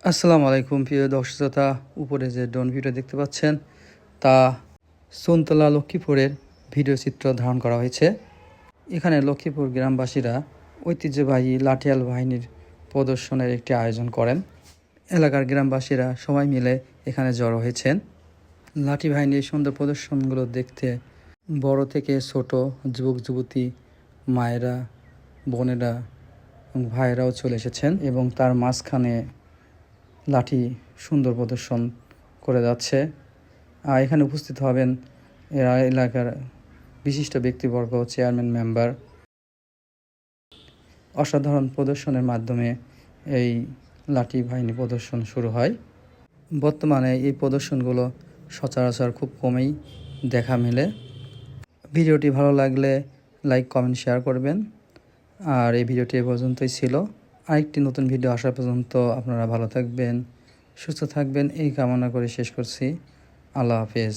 আসসালামু আলাইকুম প্রিয় দর্শক শ্রোতা। উপরে যে ড্রোন ভিডিও দেখতে পাচ্ছেন তা সোনতলা লক্ষ্মীপুরের ভিডিও চিত্র ধারণ করা হয়েছে। এখানে লক্ষ্মীপুর গ্রামবাসীরা ঐতিহ্যবাহী লাঠিয়াল বাহিনীর প্রদর্শনের একটি আয়োজন করেন। এলাকার গ্রামবাসীরা সবাই মিলে এখানে জড়ো হয়েছেন। লাঠি বাহিনীর সুন্দর প্রদর্শনগুলো দেখতে বড় থেকে ছোট, যুবক যুবতী, মায়েরা, বোনেরা এবং ভাইয়েরাও চলে এসেছেন এবং তার মাঝখানে লাঠি সুন্দর প্রদর্শন করে যাচ্ছে। আর এখানে উপস্থিত হবেন এরা এলাকার বিশিষ্ট ব্যক্তিবর্গ, চেয়ারম্যান, মেম্বার। অসাধারণ প্রদর্শনের মাধ্যমে এই লাঠি বাহিনী প্রদর্শন শুরু হয়। বর্তমানে এই প্রদর্শনগুলো সচরাচর খুব কমেই দেখা মেলে। ভিডিওটি ভালো লাগলে লাইক, কমেন্ট, শেয়ার করবেন। আর এই ভিডিওটি এ পর্যন্তই ছিল। আরেকটি নতুন ভিডিও আসা পর্যন্ত আপনারা ভালো থাকবেন, সুস্থ থাকবেন এই কামনা করে শেষ করছি। আল্লাহ হাফেজ।